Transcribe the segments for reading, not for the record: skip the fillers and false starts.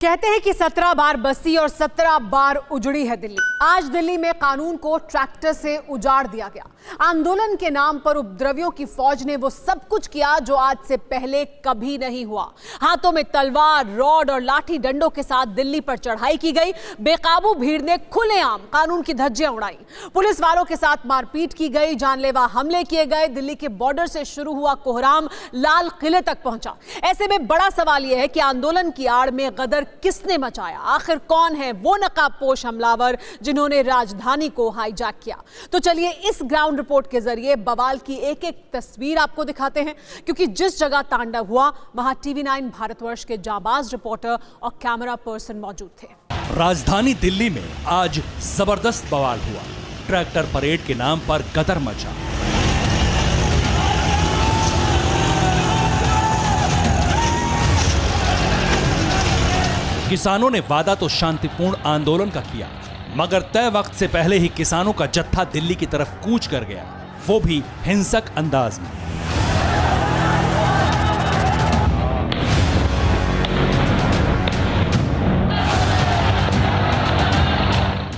कहते हैं कि 17 बार बसी और 17 बार उजड़ी है दिल्ली। आज दिल्ली में कानून को ट्रैक्टर से उजाड़ दिया गया। आंदोलन के नाम पर उपद्रवियों की फौज ने वो सब कुछ किया जो आज से पहले कभी नहीं हुआ। हाथों में तलवार, रॉड और लाठी डंडों के साथ दिल्ली पर चढ़ाई की गई। बेकाबू भीड़ ने खुलेआम कानून की धज्जियां उड़ाई। पुलिस वालों के साथ मारपीट की गई, जानलेवा हमले किए गए। दिल्ली के बॉर्डर से शुरू हुआ कोहराम लाल किले तक पहुंचा। ऐसे में बड़ा सवाल यह है कि आंदोलन की आड़ में गदर किसने मचाया? आखिर कौन है वो नकाबपोश हमलावर जिन्होंने राजधानी को हाईजैक किया? तो चलिए इस ग्राउंड रिपोर्ट के जरिए बवाल की एक एक तस्वीर आपको दिखाते हैं, क्योंकि जिस जगह तांडव हुआ वहां टीवी9 भारतवर्ष के जाबाज रिपोर्टर और कैमरा पर्सन मौजूद थे। राजधानी दिल्ली में आज जबरदस्त बवाल हुआ। ट्रैक्टर परेड के नाम पर गदर मचा। किसानों ने वादा तो शांतिपूर्ण आंदोलन का किया, मगर तय वक्त से पहले ही किसानों का जत्था दिल्ली की तरफ कूच कर गया, वो भी हिंसक अंदाज में।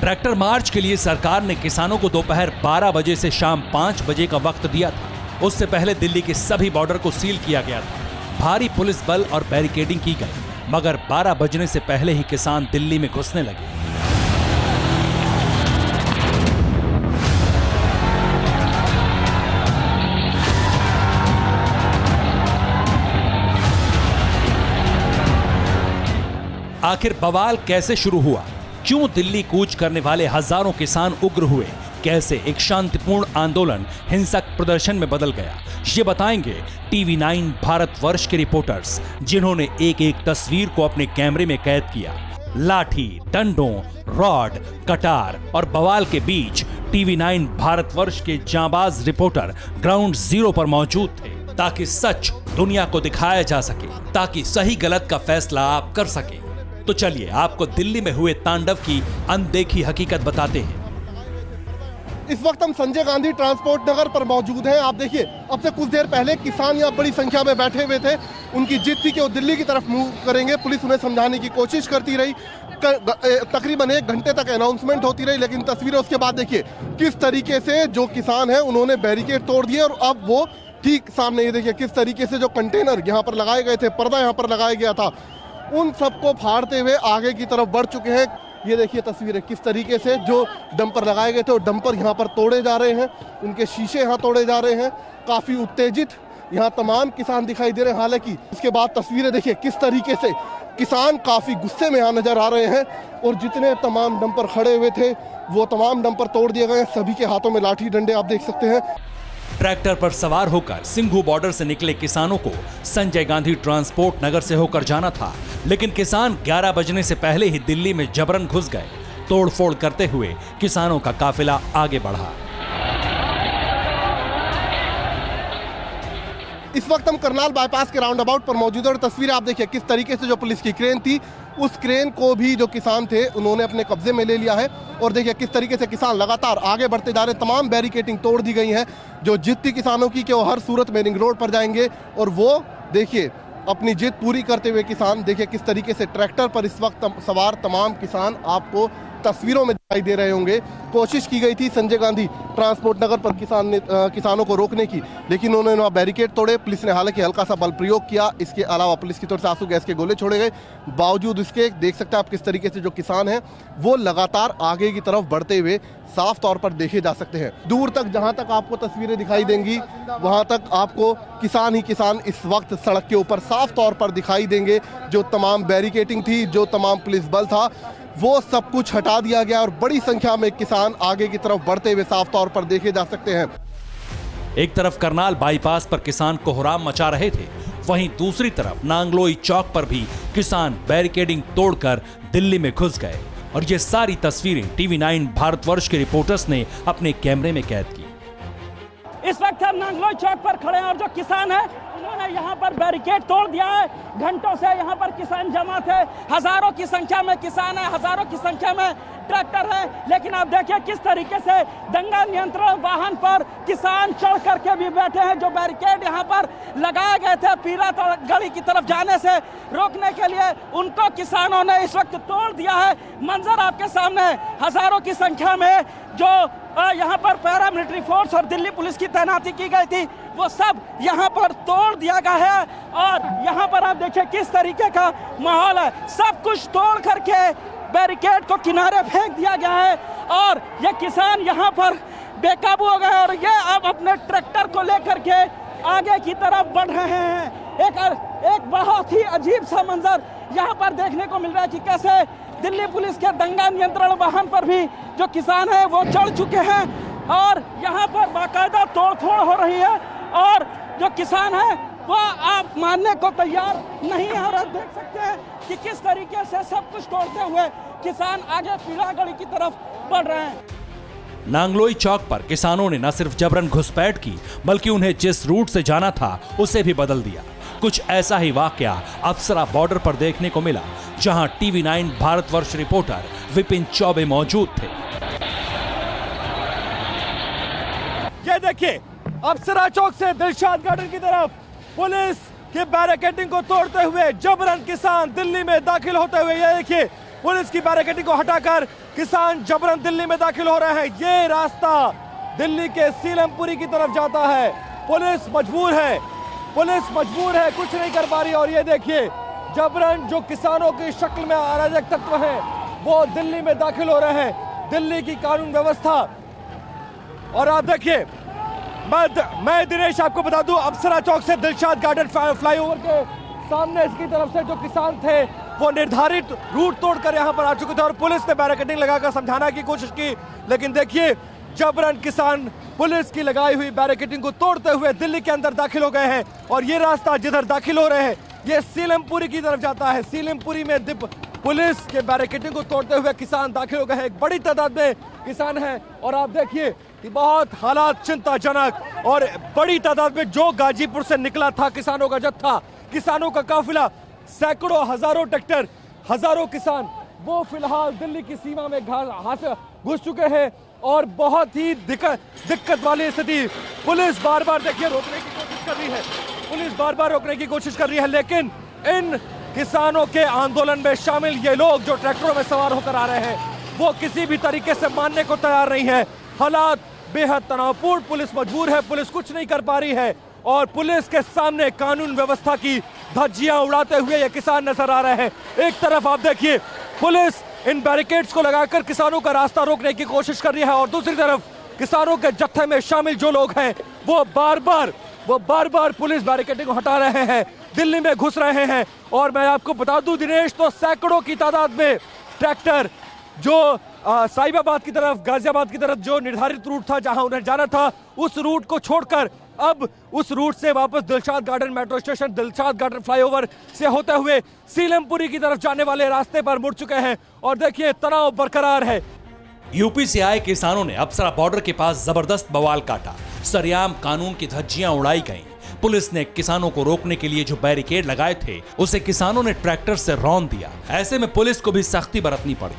ट्रैक्टर मार्च के लिए सरकार ने किसानों को दोपहर 12 बजे से शाम 5 बजे का वक्त दिया था। उससे पहले दिल्ली के सभी बॉर्डर को सील किया गया था। भारी पुलिस बल और बैरिकेडिंग की गई, मगर 12 बजने से पहले ही किसान दिल्ली में घुसने लगे। आखिर बवाल कैसे शुरू हुआ? क्यों दिल्ली कूच करने वाले हजारों किसान उग्र हुए? कैसे एक शांतिपूर्ण आंदोलन हिंसक प्रदर्शन में बदल गया? ये बताएंगे टीवी9 भारतवर्ष के रिपोर्टर्स, जिन्होंने एक एक तस्वीर को अपने कैमरे में कैद किया। लाठी, डंडों, रॉड, कटार और बवाल के बीच टीवी9 भारतवर्ष के जांबाज रिपोर्टर ग्राउंड जीरो पर मौजूद थे, ताकि सच दुनिया को दिखाया जा सके, ताकि सही गलत का फैसला आप कर सके। तो चलिए आपको दिल्ली में हुए तांडव की अनदेखी हकीकत बताते हैं। इस वक्त हम संजय गांधी ट्रांसपोर्ट नगर पर मौजूद हैं। आप देखिए, अब से कुछ देर पहले किसान यहाँ बड़ी संख्या में बैठे हुए थे। उनकी जिद थी कि वो दिल्ली की तरफ मूव करेंगे। पुलिस उन्हें समझाने की कोशिश करती रही। तकरीबन 1 घंटे तक अनाउंसमेंट होती रही, लेकिन तस्वीरें उसके बाद देखिए किस तरीके से जो किसान हैं उन्होंने बैरिकेड तोड़ दिए। और अब वो ठीक सामने ये देखिए किस तरीके से जो कंटेनर यहाँ पर लगाए गए थे, पर्दा यहाँ पर लगाया गया था, उन सबको फाड़ते हुए आगे की तरफ बढ़ चुके हैं। ये देखिए तस्वीरें किस तरीके से जो डंपर लगाए गए थे वो डंपर यहाँ पर तोड़े जा रहे हैं, उनके शीशे यहाँ तोड़े जा रहे हैं। काफ़ी उत्तेजित यहाँ तमाम किसान दिखाई दे रहे हैं। हालांकि उसके बाद तस्वीरें देखिए किस तरीके से किसान काफ़ी गुस्से में यहाँ नजर आ रहे हैं। और जितने तमाम डंपर खड़े हुए थे वो तमाम डंपर तोड़ दिए गए हैं। सभी के हाथों में लाठी डंडे आप देख सकते हैं। ट्रैक्टर पर सवार होकर सिंघू बॉर्डर से निकले किसानों को संजय गांधी ट्रांसपोर्ट नगर से होकर जाना था, लेकिन किसान 11 बजने से पहले ही दिल्ली में जबरन घुस गए। तोड़फोड़ करते हुए किसानों का काफिला आगे बढ़ा। इस वक्त हम करनाल बाईपास के राउंड अबाउट पर मौजूद है और तस्वीर आप देखिए किस तरीके से जो पुलिस की क्रेन थी, उस क्रेन को भी जो किसान थे उन्होंने अपने कब्जे में ले लिया है। और देखिए किस तरीके से किसान लगातार आगे बढ़ते जा रहे हैं। तमाम बैरिकेडिंग तोड़ दी गई है। जो जिद थी किसानों की कि वो हर सूरत में रिंग रोड पर जाएंगे, और वो देखिए अपनी जिद पूरी करते हुए किसान देखिए किस तरीके से ट्रैक्टर पर इस वक्त सवार तमाम किसान आपको तस्वीरों में दिखाई दे रहे होंगे। कोशिश की गई थी संजय गांधी ट्रांसपोर्ट नगर पर किसानों को रोकने की, लेकिन उन्होंने वहाँ बैरिकेड तोड़े। पुलिस ने हालांकि हल्का सा बल प्रयोग किया। इसके अलावा पुलिस की तरफ से आंसू गैस के गोले छोड़े गए। बावजूद इसके देख सकते हैं आप किस तरीके से जो किसान हैं वो लगातार आगे की तरफ बढ़ते हुए साफ तौर पर देखे जा सकते हैं। दूर तक जहां तक आपको तस्वीरें दिखाई देंगी वहां तक आपको किसान ही किसान इस वक्त सड़क के ऊपर साफ तौर पर दिखाई देंगे। जो तमाम बैरिकेडिंग थी, जो तमाम पुलिस बल था, वो सब कुछ हटा दिया गया और बड़ी संख्या में किसान आगे की तरफ बढ़ते हुए साफ तौर पर देखे जा सकते हैं। एक तरफ करनाल बाईपास पर किसान कोहराम मचा रहे थे, वहीं दूसरी तरफ नांगलोई चौक पर भी किसान बैरिकेडिंग तोड़कर दिल्ली में घुस गए। और ये सारी तस्वीरें टीवी9 भारतवर्ष के रिपोर्टर्स ने अपने कैमरे में कैद की। इस वक्त हम नांगलोई चौक पर खड़े हैं और जो किसान है उन्होंने यहाँ पर बैरिकेड तोड़ दिया है। घंटों से यहाँ पर किसान जमा थे। हजारों की संख्या में किसान है, हजारों की संख्या में ट्रैक्टर है, लेकिन आप देखिए किस तरीके से दंगा नियंत्रण वाहन पर किसान चढ़ करके भी बैठे हैं। जो बैरिकेड यहाँ पर लगाए गए थे पीला गली की तरफ जाने से रोकने के लिए, उनको किसानों ने इस वक्त तोड़ दिया है। मंजर आपके सामने है, हजारों की संख्या में जो यहाँ पर पैरामिलिट्री फोर्स और दिल्ली पुलिस की तैनाती की गई थी, वो सब यहाँ पर तोड़ दिया गया है। और यहाँ पर आप देखिए किस तरीके का माहौल है, सब कुछ तोड़ करके बैरिकेड को किनारे फेंक दिया गया है और ये किसान यहाँ पर बेकाबू हो गए और ये अब अपने ट्रैक्टर को लेकर के आगे की तरफ बढ़ रहे हैं। एक बहुत ही अजीब सा मंजर यहाँ पर देखने को मिल रहा है कि कैसे दिल्ली पुलिस के दंगा नियंत्रण वाहन पर भी जो किसान है वो चढ़ चुके हैं और यहाँ पर बाकायदा तोड़फोड़ हो रही है और जो किसान है वो आप मानने को तैयार नहीं है। और आप देख सकते हैं कि किस तरीके से सब कुछ तोड़ते हुए किसान आगे पीला गली की तरफ बढ़ रहे हैं। नांगलोई चौक पर किसानों ने न सिर्फ जबरन घुसपैठ की, बल्कि उन्हें जिस रूट से जाना था उसे भी बदल दिया। कुछ ऐसा ही वाकया अप्सरा बॉर्डर पर देखने को मिला, जहां TV9 भारतवर्ष रिपोर्टर विपिन चौबे मौजूद थे। ये देखिए अप्सरा चौक से दिलशाद गार्डन की तरफ पुलिस के बैरिकेडिंग को तोड़ते हुए जबरन किसान दिल्ली में दाखिल होते हुए, ये देखिए पुलिस की बैरिकेडिंग को हटाकर किसान जबरन दिल्ली में दाखिल हो रहे हैं। ये रास्ता दिल्ली के सीलमपुरी की तरफ जाता है। पुलिस मजबूर है, कुछ नहीं कर पा रही। और ये देखिए जबरन जो किसानों की शक्ल में अराजक तत्व हैं वो दिल्ली में दाखिल हो रहे हैं। दिल्ली की कानून व्यवस्था। और आप देखिए मैं दिनेश आपको बता दूं, अप्सरा चौक से दिलशाद गार्डन फ्लाईओवर के सामने इसकी तरफ से जो किसान थे वो निर्धारित रूट तोड़कर यहां पर आ चुके थे और पुलिस ने बैरिकेडिंग लगाकर समझाने की कोशिश की, लेकिन देखिए जबरन किसान पुलिस की लगाई हुई बैरिकेडिंग को तोड़ते हुए दिल्ली के अंदर दाखिल हो गए हैं। और ये रास्ता जिधर दाखिल हो रहे हैं ये सीलमपुरी की तरफ जाता है। सीलमपुरी में पुलिस के बैरिकेडिंग को तोड़ते हुए किसान दाखिल हो गए हैं। एक बड़ी तादाद में किसान हैं और आप देखिए कि बहुत हालात चिंताजनक और बड़ी तादाद में जो गाजीपुर से निकला था किसानों का जत्था, किसानों का काफिला, सैकड़ों हजारों ट्रैक्टर, हजारों किसान, वो फिलहाल दिल्ली की सीमा में घुस चुके हैं और बहुत ही दिक्कत वाली स्थिति। पुलिस बार बार देखिए रोकने की कोशिश कर रही है, रोकने की कोशिश कर रही है, लेकिन इन किसानों के आंदोलन में शामिल ये लोग जो ट्रैक्टरों में सवार होकर आ रहे हैं वो किसी भी तरीके से मानने को तैयार नहीं है। हालात बेहद तनावपूर्ण, पुलिस मजबूर है, पुलिस कुछ नहीं कर पा रही है और पुलिस के सामने कानून व्यवस्था की धज्जियां उड़ाते हुए ये किसान नजर आ रहे हैं। एक तरफ आप देखिए पुलिस इन बैरिकेड्स को लगाकर किसानों का रास्ता रोकने की कोशिश कर रही है और दूसरी तरफ किसानों के जत्थे में शामिल जो लोग हैं वो बार बार पुलिस बैरिकेडिंग को हटा रहे हैं, दिल्ली में घुस रहे हैं। और मैं आपको बता दूं दिनेश, तो सैकड़ों की तादाद में ट्रैक्टर जो साहिबाबाद की तरफ, गाजियाबाद की तरफ जो निर्धारित रूट था जहां उन्हें जाना था, उस रूट को छोड़कर अब उस रूट से वापस Dilshad garden metro station, Dilshad garden flyover से होते हुए सीलमपुरी की तरफ जाने वाले रास्ते पर मुड़ चुके हैं। और देखिए तनाव बरकरार है। यूपी से आए किसानों ने अप्सरा बॉर्डर के पास जबरदस्त बवाल काटा, सरेआम कानून की धज्जियां उड़ाई गईं। पुलिस ने किसानों को रोकने के लिए जो बैरिकेड लगाए थे उसे किसानों ने ट्रैक्टर से रौंद दिया। ऐसे में पुलिस को भी सख्ती बरतनी पड़ी।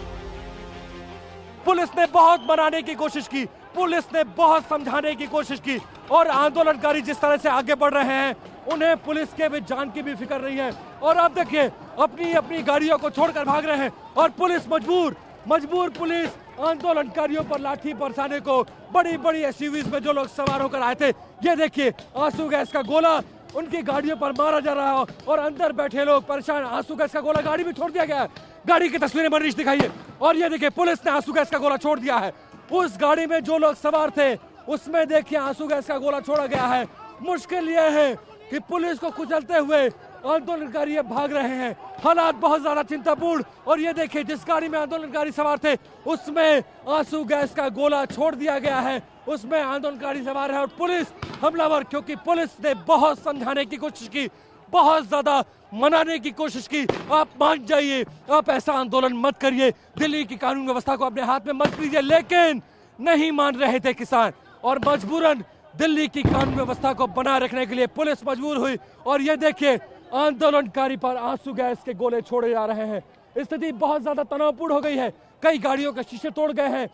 पुलिस ने बहुत मनाने की कोशिश की, पुलिस ने बहुत समझाने की कोशिश की और आंदोलनकारी जिस तरह से आगे बढ़ रहे हैं उन्हें पुलिस के भी जान की भी फिक्र नहीं है। और आप देखिए अपनी अपनी गाड़ियों को छोड़कर भाग रहे हैं और पुलिस मजबूर पुलिस आंदोलनकारियों पर लाठी बरसाने को, बड़ी बड़ी एसयूवीज में जो लोग सवार होकर आए थे, ये देखिए आंसू गैस का गोला उनकी गाड़ियों पर मारा जा रहा है और अंदर बैठे लोग परेशान। आंसू गैस का गोला गाड़ी में छोड़ दिया गया है, गाड़ी की तस्वीरें मनीष दिखाइए। और ये देखिए पुलिस ने आंसू गैस का गोला छोड़ दिया है। उस गाड़ी में जो लोग सवार थे उसमें देखिए आंसू गैस का गोला छोड़ा गया है। मुश्किल यह है कि पुलिस को कुचलते हुए आंदोलनकारी भाग रहे हैं। हालात बहुत ज्यादा चिंतापूर्ण। और ये देखिए जिस गाड़ी में आंदोलनकारी सवार थे उसमें आंसू गैस का गोला छोड़ दिया गया है, उसमें आंदोलनकारी सवार है और पुलिस हमलावर, क्योंकि पुलिस ने बहुत समझाने की कोशिश की, बहुत ज्यादा मनाने की कोशिश की, आप मान जाइए, आप ऐसा आंदोलन मत करिए, दिल्ली की कानून व्यवस्था को अपने हाथ में मत लीजिए, लेकिन नहीं मान रहे थे किसान और मजबूरन दिल्ली की कानून व्यवस्था को बनाए रखने के लिए पुलिस मजबूर हुई। और ये देखिए आंदोलनकारी पर आंसू गैस के गोले छोड़े जा रहे हैं। स्थिति बहुत ज्यादा तनावपूर्ण हो गई है। कई गाड़ियों के शीशे तोड़ गए हैं,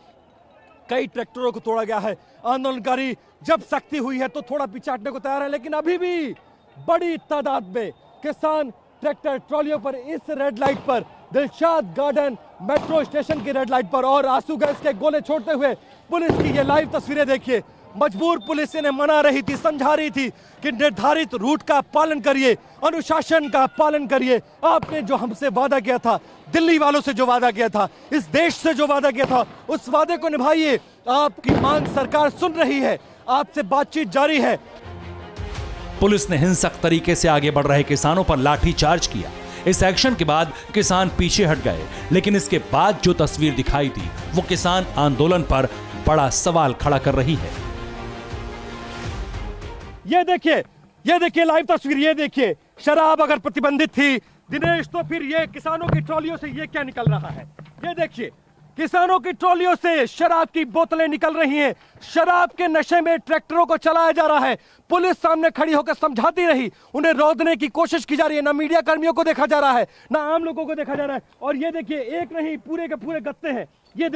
कई ट्रैक्टरों को तोड़ा गया है। आंदोलनकारी जब सख्ती हुई है तो थोड़ा पीछे हटने को तैयार है, लेकिन अभी भी बड़ी तादाद में किसान ट्रैक्टर ट्रॉलियों पर इस रेड लाइट पर, दिलशाद गार्डन मेट्रो स्टेशन की रेड लाइट पर और आंसू गैस के गोले छोड़ते हुए पुलिस की ये लाइव तस्वीरें देखिए। मजबूर पुलिस इन्हें मना रही थी, समझा रही थी कि निर्धारित रूट का पालन करिए, अनुशासन का पालन करिए। आपने जो हमसे वादा किया था, दिल्ली वालों से जो वादा किया था, इस देश से जो वादा किया था, उस वादे को निभाइए। आपकी मांग सरकार सुन रही है, आपसे बातचीत जारी है। पुलिस ने हिंसक तरीके से आगे बढ़ रहे किसानों पर लाठीचार्ज किया। इस एक्शन के बाद किसान पीछे हट गए, लेकिन इसके बाद जो तस्वीर दिखाई दी वो किसान आंदोलन पर बड़ा सवाल खड़ा कर रही है। ये देखिए लाइव तस्वीर, ये देखिए। शराब अगर प्रतिबंधित थी दिनेश, तो फिर ये किसानों की ट्रॉलियों से ये क्या निकल रहा है? ये देखिए, किसानों की ट्रॉलियों से शराब की बोतलें निकल रही हैं। शराब के नशे में ट्रैक्टरों को चलाया जा रहा है। पुलिस सामने खड़ी होकर समझाती रही, उन्हें रोकने की कोशिश की जा रही है। ना मीडिया कर्मियों को देखा जा रहा है, ना आम लोगों को देखा जा रहा है। और ये देखिए, एक नहीं पूरे के पूरे गत्ते हैं। ये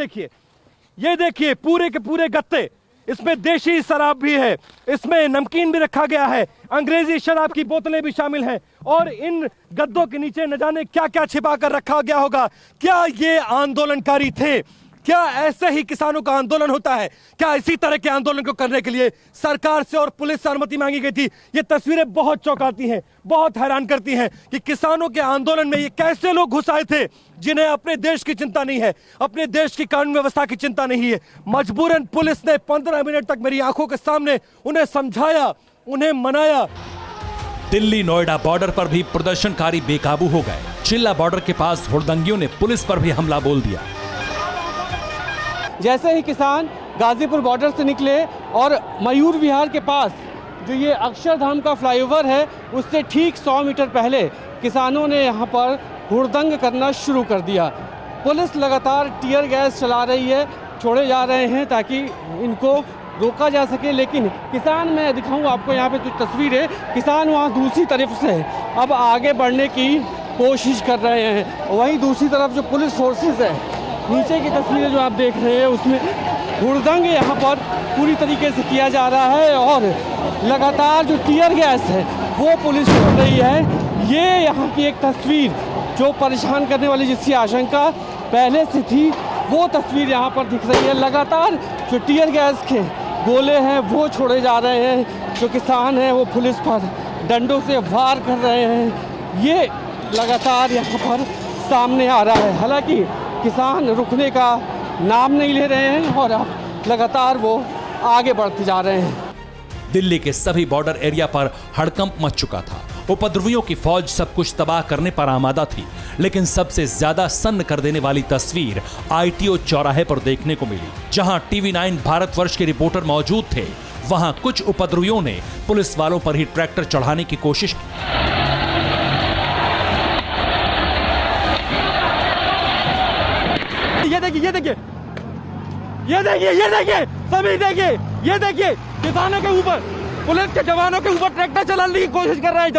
देखिए पूरे के पूरे गत्ते। इसमें देशी शराब भी है, इसमें नमकीन भी रखा गया है, अंग्रेजी शराब की बोतलें भी शामिल हैं। और इन गद्दों के नीचे न जाने क्या क्या छिपा कर रखा गया होगा। क्या ये आंदोलनकारी थे? क्या ऐसे ही किसानों का आंदोलन होता है? क्या इसी तरह के आंदोलन को करने के लिए सरकार से और पुलिस से अनुमति मांगी गई थी? ये तस्वीरें बहुत चौंकाती हैं, बहुत हैरान करती हैं कि किसानों के आंदोलन में ये कैसे लोग घुस आए थे जिन्हें अपने देश की चिंता नहीं है, अपने देश की कानून व्यवस्था की चिंता नहीं है। मजबूरन पुलिस ने 15 मिनट तक मेरी आंखों के सामने उन्हें समझाया, उन्हें मनाया। दिल्ली नोएडा बॉर्डर पर भी प्रदर्शनकारी बेकाबू हो गए। चिल्ला बॉर्डर के पास हुड़दंगियों ने पुलिस पर भी हमला बोल दिया। जैसे ही किसान गाजीपुर बॉर्डर से निकले और मयूर विहार के पास जो ये अक्षरधाम का फ्लाईओवर है, उससे ठीक 100 मीटर पहले किसानों ने यहाँ पर हुड़दंग करना शुरू कर दिया। पुलिस लगातार टीयर गैस चला रही है, छोड़े जा रहे हैं ताकि इनको रोका जा सके। लेकिन किसान, मैं दिखाऊं आपको यहाँ पे कुछ तस्वीरें, किसान वहाँ दूसरी तरफ से अब आगे बढ़ने की कोशिश कर रहे हैं। वहीं दूसरी तरफ जो पुलिस फोर्सेस है, नीचे की तस्वीरें जो आप देख रहे हैं, उसमें हुड़दंग यहाँ पर पूरी तरीके से किया जा रहा है और लगातार जो टीयर गैस है वो पुलिस छोड़ रही है। ये यहाँ की एक तस्वीर जो परेशान करने वाली, जिसकी आशंका पहले से थी, वो तस्वीर यहाँ पर दिख रही है। लगातार जो टीयर गैस के गोले हैं वो छोड़े जा रहे हैं। जो किसान हैं वो पुलिस पर डंडों से वार कर रहे हैं। ये लगातार यहाँ पर सामने आ रहा है। हालांकि किसान रुकने का नाम नहीं ले रहे हैं और अब लगातार वो आगे बढ़ते जा रहे हैं। दिल्ली के सभी बॉर्डर एरिया पर हड़कंप मच चुका था। उपद्रवियों की फौज सब कुछ तबाह करने पर आमादा थी, लेकिन सबसे ज्यादा सन्न कर देने वाली तस्वीर ITO चौराहे पर देखने को मिली। जहां TV9 भारतवर्ष के रिपोर्टर मौजूद थे, वहां कुछ उपद्रवियों ने पुलिस वालों पर ही ट्रैक्टर चढ़ाने की कोशिश की। सभी देखिए, ये देखिए किसानों के ऊपर, पुलिस के जवानों के ऊपर ट्रैक्टर चलाने की कोशिश कर रहे हैं।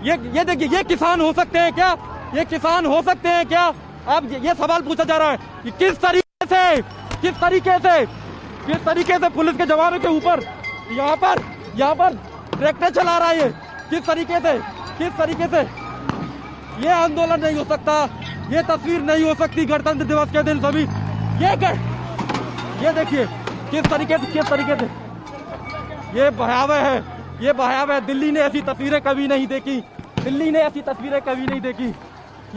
ये देखिए, ये किसान हो सकते हैं क्या? ये किसान हो सकते हैं क्या? अब ये सवाल पूछा जा रहा है कि किस तरीके से पुलिस के जवानों के ऊपर यहाँ पर ट्रैक्टर चला रहा है। किस तरीके से ये आंदोलन नहीं हो सकता, ये तस्वीर नहीं हो सकती गणतंत्र दिवस के दिन। सभी ये देखिए किस तरीके से ये भयावह है। दिल्ली ने ऐसी तस्वीरें कभी नहीं देखी।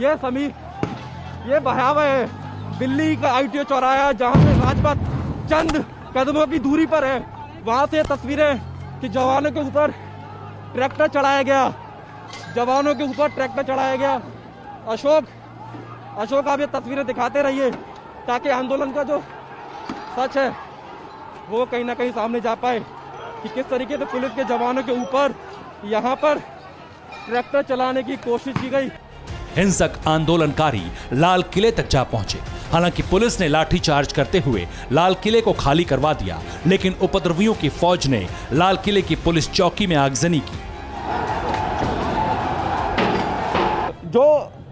ये भयावह है। दिल्ली का ITO चौराहा, जहाँ पे राजपथ चंद कदमों की दूरी पर है, वहाँ से तस्वीरें कि जवानों के ऊपर ट्रैक्टर चढ़ाया गया। अशोक आप ये तस्वीरें दिखाते रहिए ताकि आंदोलन का जो सच है वो कहीं ना कहीं सामने जा पाए कि किस तरीके से पुलिस के जवानों के ऊपर यहाँ पर ट्रैक्टर चलाने की कोशिश की गई। हिंसक आंदोलनकारी लाल किले तक जा पहुंचे। हालांकि पुलिस ने लाठीचार्ज करते हुए लाल किले को खाली करवा दिया, लेकिन उपद्रवियों की फौज ने लाल किले की पुलिस चौकी में आगजनी की। जो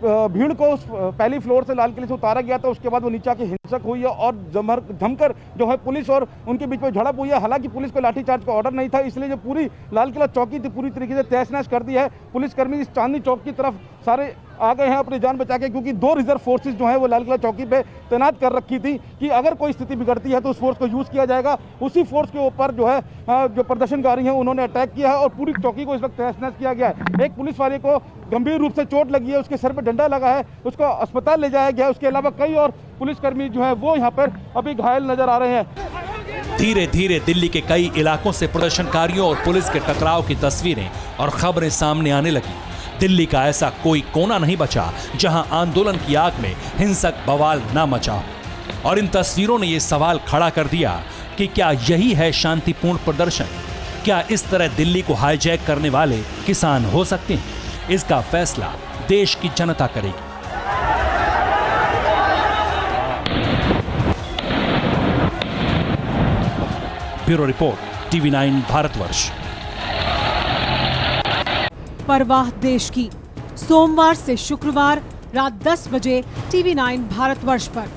भीड़ को उस पहली फ्लोर से लाल किले से उतारा गया था, उसके बाद वो नीचे आके हिंसक हुई है और जमकर जो है पुलिस और उनके बीच में झड़प हुई है। हालांकि पुलिस को लाठीचार्ज का ऑर्डर नहीं था, इसलिए जो पूरी लाल किला चौकी थी पूरी तरीके से तहस नहस कर दी है। पुलिसकर्मी इस चांदनी चौक की तरफ सारे आ गए हैं अपनी जान बचा के, क्योंकि 2 रिजर्व फोर्सेस जो है वो लाल किला चौकी पे तैनात कर रखी थी कि अगर कोई स्थिति बिगड़ती है तो उस फोर्स को यूज किया जाएगा। उसी फोर्स के ऊपर जो है जो प्रदर्शनकारी हैं उन्होंने अटैक किया है और पूरी चौकी को इस वक्त तहस नहस किया गया है। एक पुलिस वाले को गंभीर रूप से चोट लगी है, उसके सर पे डंडा लगा है, उसको अस्पताल ले जाया गया है। उसके अलावा कई और पुलिसकर्मी जो है वो यहाँ पर अभी घायल नजर आ रहे हैं। धीरे धीरे दिल्ली के कई इलाकों से प्रदर्शनकारियों और पुलिस के टकराव की तस्वीरें और खबरें सामने आने लगी। दिल्ली का ऐसा कोई कोना नहीं बचा जहां आंदोलन की आग में हिंसक बवाल ना मचा हो। और इन तस्वीरों ने यह सवाल खड़ा कर दिया कि क्या यही है शांतिपूर्ण प्रदर्शन? क्या इस तरह दिल्ली को हाईजैक करने वाले किसान हो सकते हैं? इसका फैसला देश की जनता करेगी। Bureau report, TV9 Bharatvarsh. परवाह देश की, सोमवार से शुक्रवार रात 10 बजे TV9 भारतवर्ष पर।